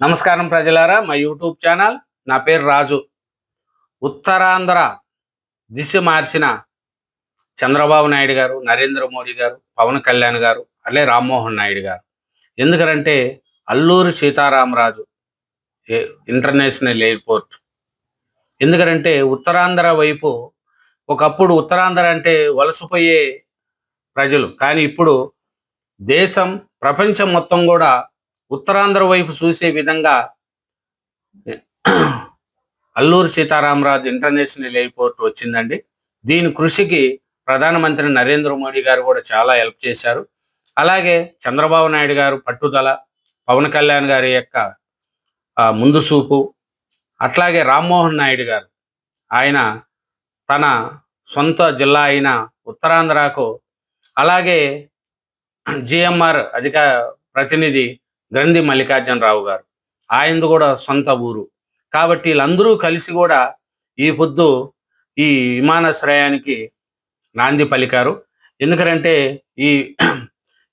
నమస్కారం ప్రజలారా, మా యూట్యూబ్ ఛానల్. నా పేరు రాజు. ఉత్తరాంధ్ర దిశ మార్చిన చంద్రబాబు నాయుడు గారు, నరేంద్ర మోడీ గారు, పవన్ కళ్యాణ్ గారు, అట్లే రామ్మోహన్ నాయుడు గారు. ఎందుకంటే అల్లూరి సీతారామరాజు ఇంటర్నేషనల్ ఎయిర్పోర్ట్. ఎందుకంటే ఉత్తరాంధ్ర వైపు ఒకప్పుడు ఉత్తరాంధ్ర అంటే వలసపోయే ప్రజలు, కానీ ఇప్పుడు దేశం, ప్రపంచం మొత్తం కూడా ఉత్తరాంధ్ర వైపు చూసే విధంగా అల్లూరి సీతారామరాజు ఇంటర్నేషనల్ ఎయిర్పోర్ట్ వచ్చిందండి. దీని కృషికి ప్రధానమంత్రి నరేంద్ర మోడీ గారు కూడా చాలా హెల్ప్ చేశారు. అలాగే చంద్రబాబు నాయుడు గారు పట్టుదల, పవన్ కళ్యాణ్ గారి యొక్క ముందు చూపు, అట్లాగే రామ్మోహన్ నాయుడు గారు ఆయన తన సొంత జిల్లా అయిన ఉత్తరాంధ్రకు, అలాగే జిఎంఆర్ ప్రతినిధి గ్రంథి మల్లికార్జునరావు గారు, ఆయనది కూడా సొంత ఊరు. కాబట్టి వీళ్ళందరూ కలిసి కూడా ఈ పొద్దు ఈ విమానాశ్రయానికి నాంది పలికారు. ఎందుకంటే ఈ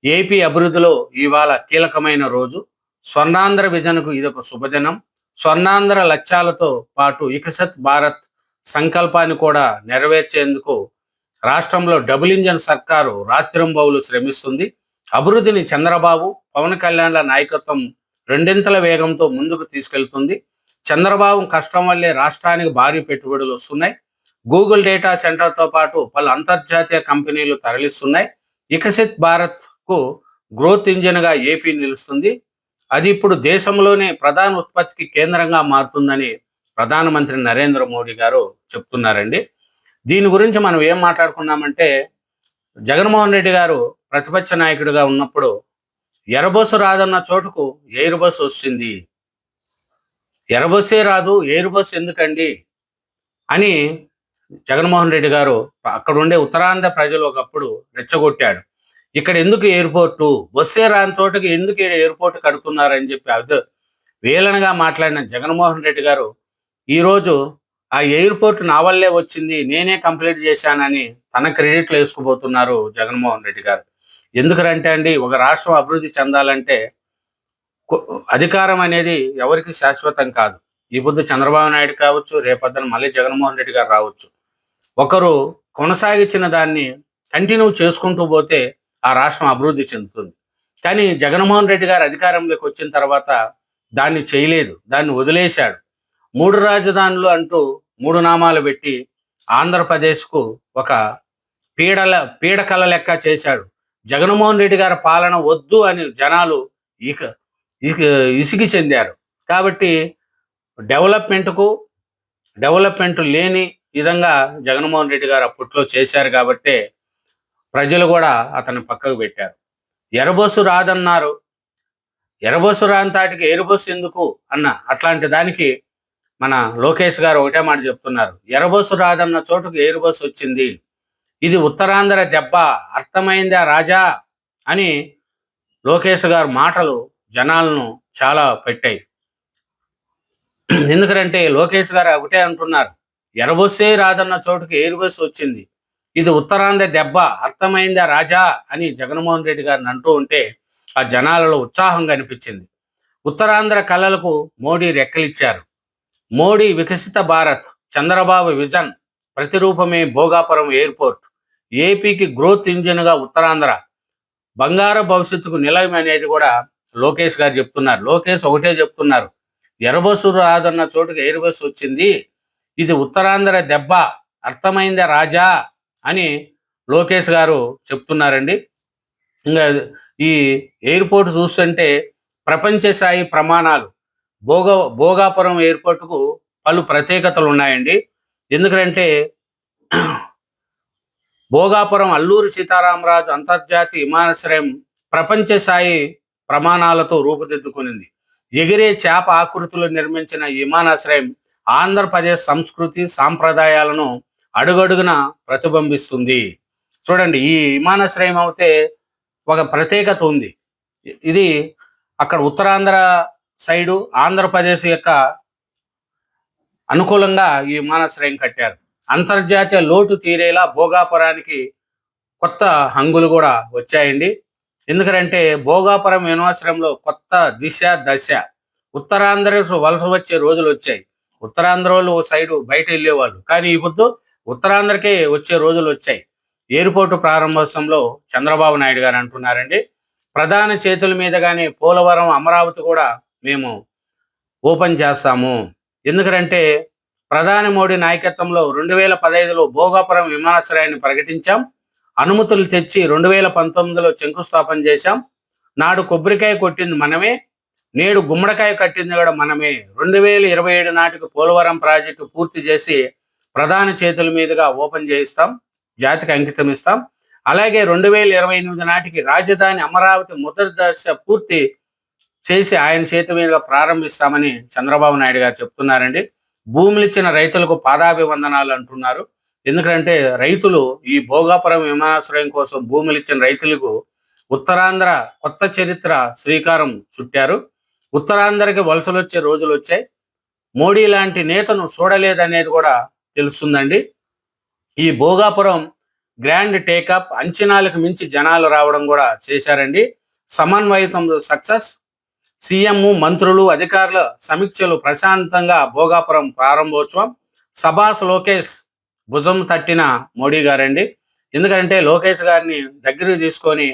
ఏపీ అభివృద్ధిలో ఇవాళ కీలకమైన రోజు. స్వర్ణాంధ్ర విజన్కు ఇదొక శుభదినం. స్వర్ణాంధ్ర లక్ష్యాలతో పాటు వికసిత్ భారత్ సంకల్పాన్ని కూడా నెరవేర్చేందుకు రాష్ట్రంలో డబుల్ ఇంజన్ సర్కారు రాత్రింబవులు శ్రమిస్తుంది. అభివృద్ధిని చంద్రబాబు, పవన్ కళ్యాణ్ల నాయకత్వం రెండింతల వేగంతో ముందుకు తీసుకెళ్తుంది. చంద్రబాబు కష్టం వల్లే రాష్ట్రానికి భారీ పెట్టుబడులు వస్తున్నాయి. గూగుల్ డేటా సెంటర్తో పాటు పలు అంతర్జాతీయ కంపెనీలు తరలిస్తున్నాయి. వికసిత్ భారత్కు గ్రోత్ ఇంజిన్గా ఏపీ నిలుస్తుంది. అది ఇప్పుడు దేశంలోనే ప్రధాన ఉత్పత్తికి కేంద్రంగా మారుతుందని ప్రధానమంత్రి నరేంద్ర మోడీ గారు చెప్తున్నారండి. దీని గురించి మనం ఏం మాట్లాడుకున్నామంటే, జగన్మోహన్ రెడ్డి గారు ప్రతిపక్ష నాయకుడిగా ఉన్నప్పుడు ఎర్రబస్సు రాదన్న చోటుకు ఎయిర్ బస్సు వచ్చింది. ఎర్రబస్సే రాదు, ఎయిర్ బస్సు ఎందుకండి అని జగన్మోహన్ రెడ్డి గారు అక్కడ ఉండే ఉత్తరాంధ్ర ప్రజలు ఒకప్పుడు రెచ్చగొట్టాడు. ఇక్కడ ఎందుకు ఎయిర్పోర్టు, బస్సే రాని తోటకి ఎందుకు ఎయిర్పోర్ట్ కడుతున్నారని చెప్పి అది వేలనగా మాట్లాడిన జగన్మోహన్ రెడ్డి గారు ఈరోజు ఆ ఎయిర్పోర్ట్ నా వల్లే వచ్చింది, నేనే కంప్లీట్ చేశానని తన క్రెడిట్లు వేసుకుపోతున్నారు జగన్మోహన్ రెడ్డి గారు. ఎందుకంటే అండి, ఒక రాష్ట్రం అభివృద్ధి చెందాలంటే అధికారం అనేది ఎవరికి శాశ్వతం కాదు. ఈ పొద్దు చంద్రబాబు నాయుడు కావచ్చు, రేపొద్దున మళ్ళీ జగన్మోహన్ రెడ్డి గారు రావచ్చు. ఒకరు కొనసాగించిన దాన్ని కంటిన్యూ చేసుకుంటూ పోతే ఆ రాష్ట్రం అభివృద్ధి చెందుతుంది. కానీ జగన్మోహన్ రెడ్డి గారు అధికారంలోకి వచ్చిన తర్వాత దాన్ని చేయలేదు, దాన్ని వదిలేశాడు. 3 రాజధానులు అంటూ 3 నామాలు పెట్టి ఆంధ్రప్రదేశ్కు ఒక పీడకల లెక్క చేశాడు. జగన్మోహన్ రెడ్డి గారి పాలన వద్దు అని జనాలు ఇక ఇసిగి చెందారు. కాబట్టి డెవలప్మెంట్ లేని విధంగా జగన్మోహన్ రెడ్డి గారు అప్పట్లో చేశారు. కాబట్టి ప్రజలు కూడా అతన్ని పక్కకు పెట్టారు. ఎర్రబస్సు రాదన్నారు, ఎర్రబస్సు రాని తాటికి ఎయిర్బస్సు ఎందుకు అన్న అట్లాంటి దానికి మన లోకేష్ గారు ఒకటే మాట చెప్తున్నారు, ఎర్రబస్సు రాదన్న చోటుకు ఎయిర్ బస్సు వచ్చింది, ఇది ఉత్తరాంధ్ర దెబ్బ, అర్థమైందా రాజా అని లోకేష్ గారు మాటలు జనాలను చాలా పెట్టాయి. ఎందుకంటే లోకేష్ గారు ఒకటే అంటున్నారు, ఎర్రబస్సే రాదన్న చోటుకు ఎయిర్ బస్సు వచ్చింది, ఇది ఉత్తరాంధ్ర దెబ్బ, అర్థమైందా రాజా అని జగన్మోహన్ రెడ్డి గారిని అంటూ ఉంటే ఆ జనాలలో ఉత్సాహం కనిపించింది. ఉత్తరాంధ్ర కళలకు మోడీ రెక్కలిచ్చారు. మోడీ వికసిత భారత్, చంద్రబాబు విజన్ ప్రతిరూపమే భోగాపురం ఎయిర్పోర్ట్. ఏపీకి గ్రోత్ ఇంజిన్గా ఉత్తరాంధ్ర, బంగారు భవిష్యత్తుకు నిలయం అనేది కూడా లోకేష్ గారు చెప్తున్నారు. లోకేష్ ఒకటే చెప్తున్నారు, ఎర్రబస్సు రాదన్న చోటుకి ఎయిర్ బస్సు వచ్చింది, ఇది ఉత్తరాంధ్ర దెబ్బ, అర్థమైందా రాజా అని లోకేష్ గారు చెప్తున్నారండి. ఇంకా ఈ ఎయిర్పోర్ట్ చూస్తుంటే ప్రపంచ స్థాయి ప్రమాణాలు, భోగాపురం ఎయిర్పోర్టుకు పలు ప్రత్యేకతలు ఉన్నాయండి. ఎందుకంటే భోగాపురం అల్లూరి సీతారామరాజు అంతర్జాతీయ విమానాశ్రయం ప్రపంచ స్థాయి ప్రమాణాలతో రూపుదిద్దుకునింది. ఎగిరే చేప ఆకృతిలో నిర్మించిన ఈ విమానాశ్రయం ఆంధ్రప్రదేశ్ సంస్కృతి సాంప్రదాయాలను అడుగడుగున ప్రతిబింబిస్తుంది. చూడండి, ఈ విమానాశ్రయం అయితే ఒక ప్రత్యేకత ఉంది. ఇది అక్కడ ఉత్తరాంధ్ర సైడు ఆంధ్రప్రదేశ్ యొక్క అనుకూలంగా ఈ విమానాశ్రయం కట్టారు. అంతర్జాతీయ లోటు తీరేలా భోగాపురానికి కొత్త హంగులు కూడా వచ్చాయండి. ఎందుకంటే భోగాపురం విమానాశ్రయంలో కొత్త దిశ దశ ఉత్తరాంధ్ర వలస వచ్చే రోజులు వచ్చాయి. ఉత్తరాంధ్రోళ్ళు ఓ సైడు బయట వెళ్ళేవాళ్ళు. కానీ ఇప్పుడు ఉత్తరాంధ్రకే వచ్చే రోజులు వచ్చాయి. ఎయిర్‌పోర్ట్ ప్రారంభోత్సవంలో చంద్రబాబు నాయుడు గారు అంటున్నారండి. ప్రధాని చేతుల మీదుగానే పోలవరం, అమరావతి కూడా మేము ఓపెన్ చేస్తాము. ఎందుకంటే ప్రధాని మోడీ నాయకత్వంలో 2015లో భోగాపురం విమానాశ్రయాన్ని ప్రకటించాం. అనుమతులు తెచ్చి 2019లో శంకుస్థాపన చేశాం. నాడు కొబ్బరికాయ కొట్టింది మనమే. నేడు గుమ్మడికాయ కట్టింది కూడా మనమే. 2027 నాటికి పోలవరం ప్రాజెక్టు పూర్తి చేసి ప్రధాని చేతుల మీదుగా ఓపెన్ చేయిస్తాం. జాతికి అంకితం ఇస్తాం. అలాగే 2028 నాటికి రాజధాని అమరావతి మొదటి దశ పూర్తి చేసి ఆయన చేతి మీదుగా ప్రారంభిస్తామని చంద్రబాబు నాయుడు గారు చెప్తున్నారండి. భూములు ఇచ్చిన రైతులకు పాదాభివందనాలు అంటున్నారు. ఎందుకంటే రైతులు ఈ భోగాపురం విమానాశ్రయం కోసం భూములు ఇచ్చిన రైతులకు ఉత్తరాంధ్ర కొత్త చరిత్ర శ్రీకారం చుట్టారు. ఉత్తరాంధ్రకి వలసలు వచ్చే రోజులు వచ్చాయి. మోడీ లాంటి నేతను చూడలేదనేది కూడా తెలుస్తుందండి. ఈ భోగాపురం గ్రాండ్ టేకప్ అంచనాలకు మించి జనాలు రావడం కూడా చేశారండి. సమన్వయంతో సక్సెస్. సీఎం, మంత్రులు, అధికారుల సమీక్షలు ప్రశాంతంగా భోగాపురం ప్రారంభోత్సవం. సభాస్ లోకేష్ భుజం తట్టిన మోడీ గారండి. ఎందుకంటే లోకేష్ గారిని దగ్గరికి తీసుకొని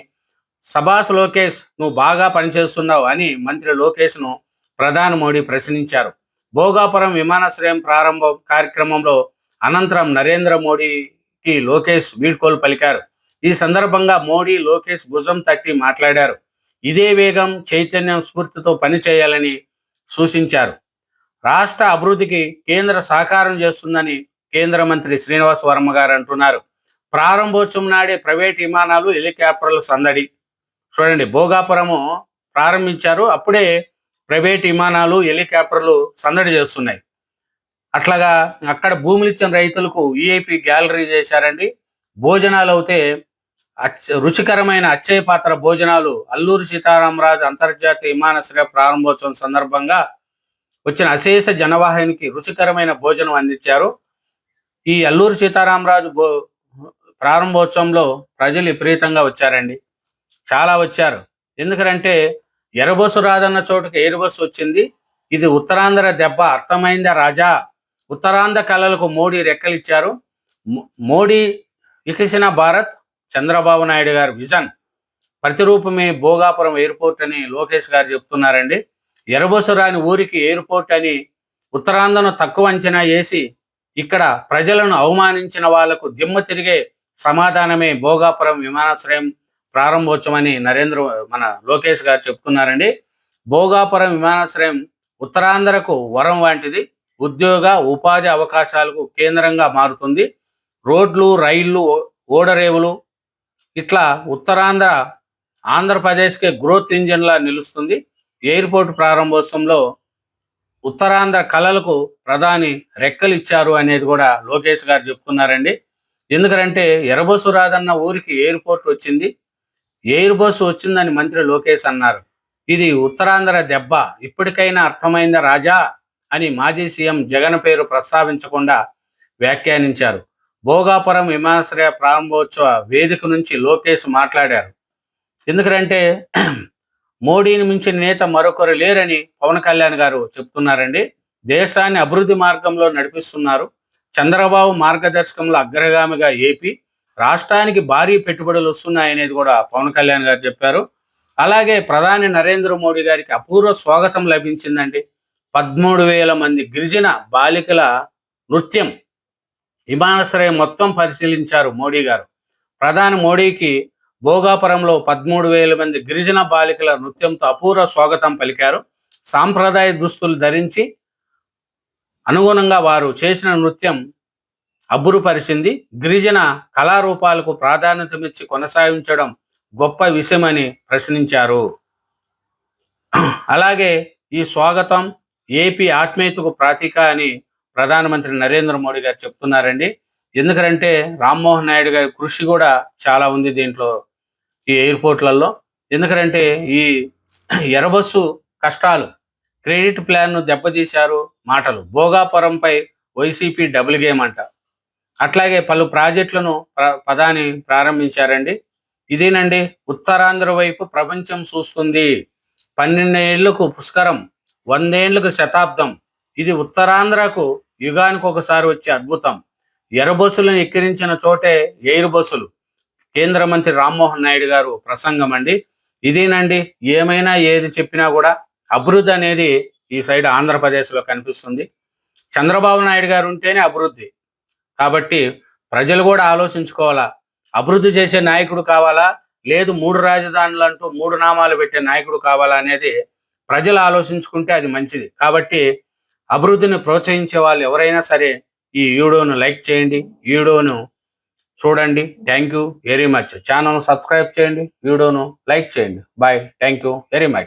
సభాస్ లోకేష్ నువ్వు బాగా పనిచేస్తున్నావు అని మంత్రి లోకేష్ను ప్రధాని మోడీ ప్రశ్నించారు. భోగాపురం విమానాశ్రయం ప్రారంభ కార్యక్రమంలో అనంతరం నరేంద్ర మోడీకి లోకేష్ వీడ్కోలు పలికారు. ఈ సందర్భంగా మోడీ లోకేష్ భుజం తట్టి మాట్లాడారు. ఇదే వేగం, చైతన్యం, స్ఫూర్తితో పనిచేయాలని సూచించారు. రాష్ట్ర అభివృద్ధికి కేంద్ర సహకారం చేస్తుందని కేంద్ర మంత్రి శ్రీనివాస్ వర్మ గారు అంటున్నారు. ప్రారంభోత్సవం నాడే ప్రైవేట్ విమానాలు, హెలికాప్టర్ల సందడి. చూడండి, భోగాపురము ప్రారంభించారు, అప్పుడే ప్రైవేట్ విమానాలు, హెలికాప్టర్లు సందడి చేస్తున్నాయి. అట్లాగా అక్కడ భూములు ఇచ్చిన రైతులకు విఐపి గ్యాలరీ చేశారండి. భోజనాలు అయితే రుచికరమైన అచ్చయ పాత్ర భోజనాలు అల్లూరి సీతారామరాజు అంతర్జాతీయ విమానాశ్రయ ప్రారంభోత్సవం సందర్భంగా వచ్చిన అశేష జనవాహినికి రుచికరమైన భోజనం అందించారు. ఈ అల్లూరి సీతారామరాజు ప్రారంభోత్సవంలో ప్రజలు విపరీతంగా వచ్చారండి, చాలా వచ్చారు. ఎందుకంటే ఎర్రబస్సు రాదన్న చోటుకి ఎయిర్ బస్సు వచ్చింది. ఇది ఉత్తరాంధ్ర దెబ్బ అర్థమైందా రాజా? ఉత్తరాంధ్ర కళలకు మోడీ రెక్కలిచ్చారు. మోడీ వికసిన భారత్, చంద్రబాబు నాయుడు గారి విజన్ ప్రతిరూపమే భోగాపురం ఎయిర్పోర్ట్ అని లోకేష్ గారు చెప్తున్నారండి. ఎర్రబస్సు రాని ఊరికి ఎయిర్పోర్ట్ అని ఉత్తరాంధ్రను తక్కువ అంచనా వేసి ఇక్కడ ప్రజలను అవమానించిన వాళ్లకు దిమ్మ తిరిగే సమాధానమే భోగాపురం విమానాశ్రయం ప్రారంభోత్సవం అని మన లోకేష్ గారు చెప్తున్నారండి. భోగాపురం విమానాశ్రయం ఉత్తరాంధ్రకు వరం వంటిది. ఉద్యోగ, ఉపాధి అవకాశాలకు కేంద్రంగా మారుతుంది. రోడ్లు, రైళ్లు, ఓడరేవులు ఇట్లా ఉత్తరాంధ్ర ఆంధ్రప్రదేశ్కే గ్రోత్ ఇంజిన్లా నిలుస్తుంది. ఎయిర్పోర్ట్ ప్రారంభోత్సవంలో ఉత్తరాంధ్ర కళలకు ప్రధాని రెక్కలు ఇచ్చారు అనేది కూడా లోకేష్ గారు చెప్తున్నారండి. ఎందుకంటే ఎర్రబస్సు రాదన్న ఊరికి ఎయిర్పోర్ట్ వచ్చింది, ఎయిర్ బస్సు వచ్చిందని మంత్రి లోకేష్ అన్నారు. ఇది ఉత్తరాంధ్ర దెబ్బ ఇప్పటికైనా అర్థమైందా రాజా అని మాజీ సీఎం జగన్ పేరు ప్రస్తావించకుండా వ్యాఖ్యానించారు. భోగాపురం విమానాశ్రయ ప్రారంభోత్సవ వేదిక నుంచి లోకేష్ మాట్లాడారు. ఎందుకంటే మోడీని మించిన నేత మరొకరు లేరని పవన్ కళ్యాణ్ గారు చెప్తున్నారండి. దేశాన్ని అభివృద్ధి మార్గంలో నడిపిస్తున్నారు. చంద్రబాబు మార్గదర్శకంలో అగ్రగామిగా ఏపీ రాష్ట్రానికి భారీ పెట్టుబడులు వస్తున్నాయనేది కూడా పవన్ కళ్యాణ్ గారు చెప్పారు. అలాగే ప్రధాని నరేంద్ర మోడీ గారికి అపూర్వ స్వాగతం లభించిందండి. 13,000 మంది గిరిజన బాలికల నృత్యం విమానాశ్రయం మొత్తం పరిశీలించారు మోడీ గారు. ప్రధాని మోడీకి భోగాపురంలో 13,000 మంది గిరిజన బాలికల నృత్యంతో అపూర్వ స్వాగతం పలికారు. సాంప్రదాయ దుస్తులు ధరించి అనుగుణంగా వారు చేసిన నృత్యం అబ్బురుపరిచింది. గిరిజన కళారూపాలకు ప్రాధాన్యతమిచ్చి కొనసాగించడం గొప్ప విషయమని ప్రశ్నించారు. అలాగే ఈ స్వాగతం ఏపీ ఆత్మీయతకు ప్రతీక అని ప్రధానమంత్రి నరేంద్ర మోడీ గారు చెప్తున్నారండి. ఎందుకంటే రామ్మోహన్ నాయుడు గారి కృషి కూడా చాలా ఉంది దీంట్లో, ఈ ఎయిర్పోర్ట్లలో. ఎందుకంటే ఈ ఎర్రబస్సు కష్టాలు, క్రెడిట్ ప్లాన్ను దెబ్బతీశారు మాటలు. భోగాపురంపై వైసీపీ డబుల్ గేమ్ అంట. అట్లాగే పలు ప్రాజెక్టులను ప్రధాని ప్రారంభించారండి. ఇదేనండి ఉత్తరాంధ్ర వైపు ప్రపంచం చూస్తుంది. 12 ఏళ్లకు పుష్కరం వందేండ్లకు శతాబ్దం. ఇది ఉత్తరాంధ్రకు యుగానికి ఒకసారి వచ్చే అద్భుతం. ఎర్రబస్సులను ఎక్కిరించిన చోటే ఎయిర్ బస్సులు. కేంద్ర మంత్రి రామ్మోహన్ నాయుడు గారు ప్రసంగం అండి. ఇదేనండి, ఏమైనా ఏది చెప్పినా కూడా అభివృద్ధి అనేది ఈ సైడ్ ఆంధ్రప్రదేశ్లో కనిపిస్తుంది. చంద్రబాబు నాయుడు గారు ఉంటేనే అభివృద్ధి. కాబట్టి ప్రజలు కూడా ఆలోచించుకోవాలా, అభివృద్ధి చేసే నాయకుడు కావాలా, లేదు 3 రాజధానులు అంటూ 3 నామాలు పెట్టే నాయకుడు కావాలా అనేది ప్రజలు ఆలోచించుకుంటే అది మంచిది. కాబట్టి అభివృద్ధిని ప్రోత్సహించే వాళ్ళు ఎవరైనా సరే ఈ వీడియోను లైక్ చేయండి, వీడియోను చూడండి. Thank you very much. Channel subscribe చేయండి, వీడియోను లైక్ చేయండి. Bye. Thank you very much.